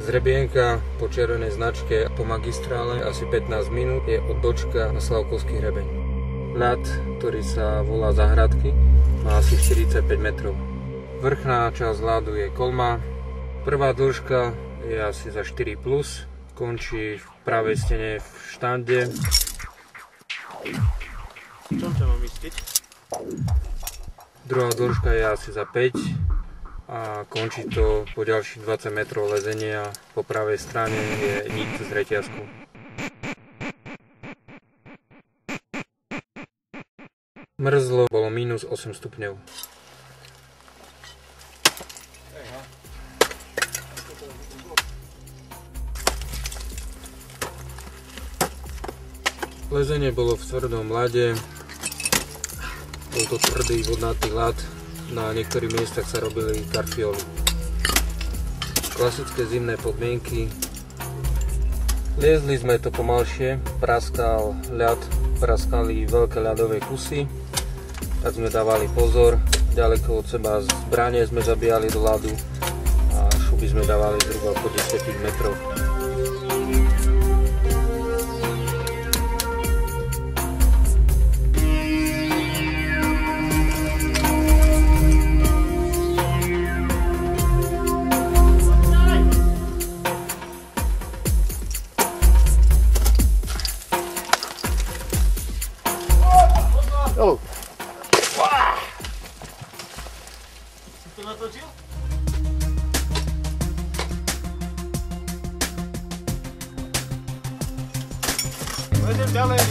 Z Hrebienka po červenej značke po magistrále asi 15 minút je odbočka na Slavkovský hrebeň. Ľad, ktorý sa volá Záhradky, má asi 45 metrov. Vrchná časť ľadu je kolma. Prvá dĺžka je asi za 4+, končí v pravej stene v štande. V čom ťa mám istiť? Druhá dĺžka je asi za 5 a končí to po ďalších 20 metrov lezenia. Po pravej strane je nit s reťazkou. Mrzlo, bolo minus 8 stupňov. Lezenie bolo v tvrdom ľade. Bol to tvrdý vodnatý ľad. Na niektorých miestach sa robili karfioly. Klasické zimné podmienky. Liezli sme to pomalšie, praskal ľad, praskali veľké ľadové kusy. Tak sme dávali pozor, ďaleko od seba zbranie sme zabíjali do ľadu a šuby sme dávali zhruba po 10 metrov. Oh. Si to natočil? Pojdem ďalej.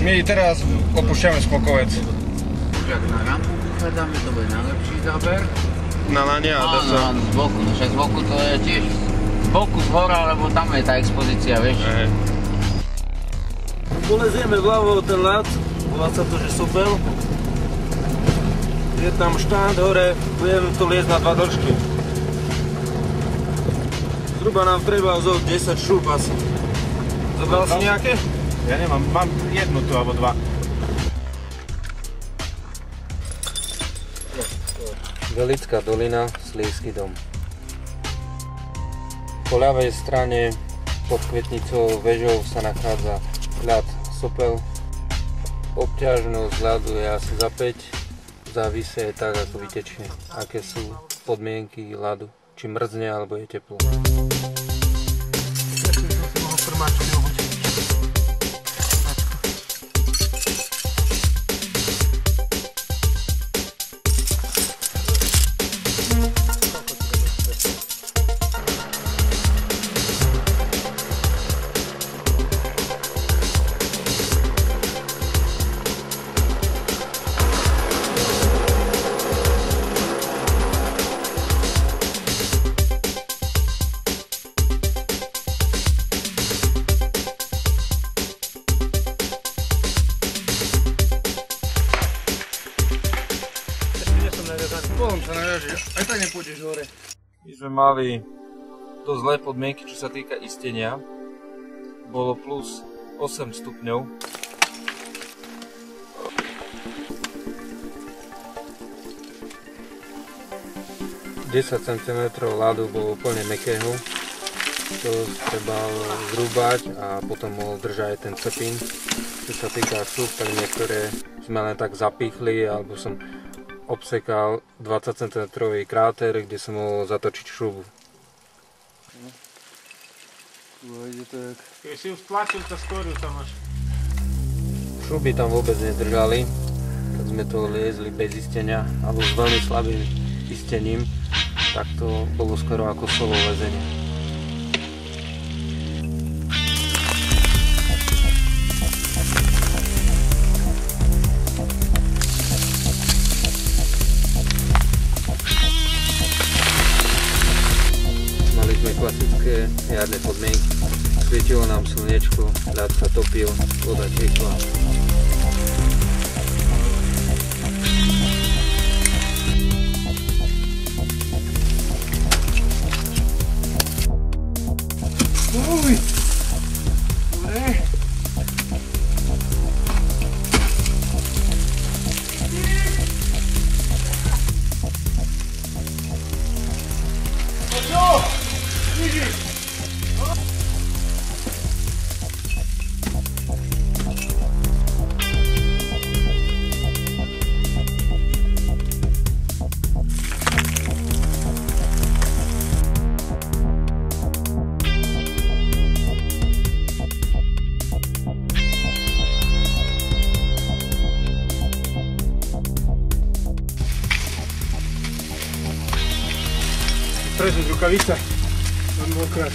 My teraz opúšťame Smolkovec. Jak na rampu vychádzame, to bude najlepší záber. Na lane a dá sa... Áno, z boku, no však z boku to je tiež z boku, z hora, lebo tam je tá expozícia, vieš. Polezieme vľavo ten ľad, volá sa to, že Sopel. Je tam štand hore, budeme tu liezť na 2 dĺžky. Zhruba nám treba zo 10 šúb asi. Zobral si nejaké? Ja nemám, mám jednu tu alebo 2. Velická dolina, Slievský dom. Po ľavej strane pod Kvetnicou väžou sa nachádza ľad Sopel. Obťažnosť ľadu je asi za 5. Závisí aj tak, ako vytečie, aké sú podmienky ľadu, či mrzne alebo je teplo. Potom sa najaží, aj tak nepôjdeš hore. My sme mali dosť zlé podmienky, čo sa týka istenia. Bolo plus 8 stupňov. ...10 cm ľadu bolo úplne mäkkého. To treba zrúbať a potom mohol držať aj ten cepín. Čo sa týka šúb, tak niektoré sme len tak zapichli, alebo som obsekal 20 cm kráter, kde som mohol zatočiť šrubu. Keď si ju stlačil, to skôr ju tam máš. Šruby tam vôbec nedržali. sme to liezli bez istenia, alebo s veľmi slabým istením, tak to bolo skoro ako solo lezenie. Mali sme klasické jarné podmienky. Svietilo nám slnečko, ľad sa topil, voda tiekla. Uj! Dobre. Poďo! Vidíš! Prežiť rukavice, mám mokré.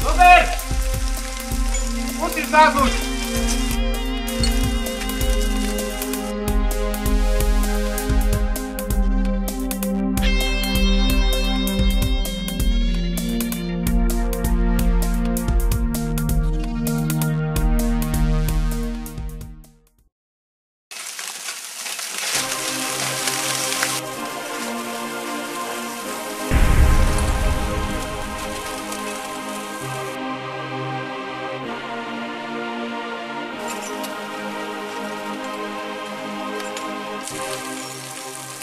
Dober! Musíš zázuť!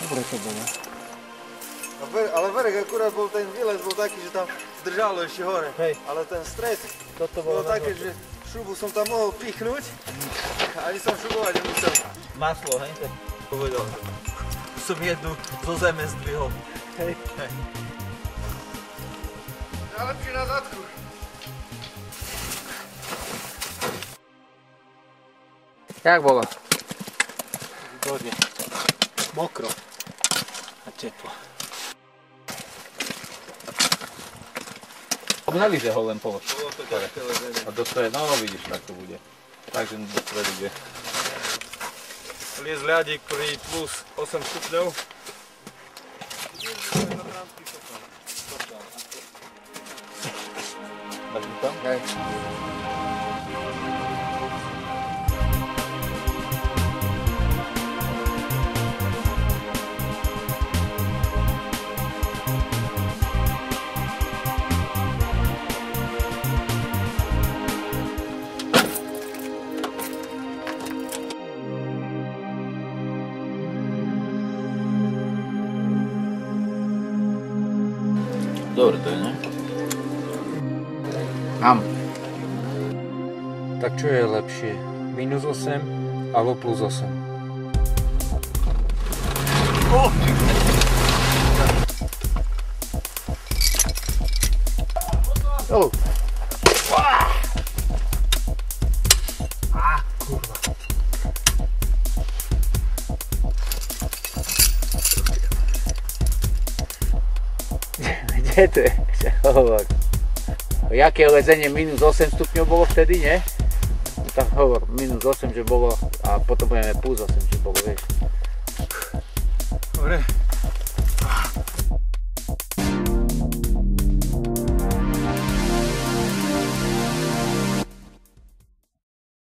Dobre to bolo. Ale Verek, akurát bol ten výlet bol taký, že tam zdržalo ešte hore. Hej. Ale ten stred Toto bolo také, že šubu som tam mohol pichnúť, ani som šubovať nemusel. Maslo, hej? Povedal, že som jednu zo zeme zdvihol. Hej. Najlepšie na zadku. Jak bolo? Výborne. Mokro. A teplo. Obnali, že ho len polož. Bolo to ťažké lezenie. A do stredu, no vidíš, tak to bude. Takže do stredu bude. Liez ľadík pri plus 8 stupňov. Dáš mi tam? Hej. Dobre to je, ne? Mám. Tak čo je lepšie? Minus 8 alebo plus 8? Oh. Kde to je? Hovor. Jaké lezenie minus 8 stupňov bolo vtedy, nie? Tak hovor, minus 8, že bolo a potom budeme plus 8, že bolo, vieš. Dobre.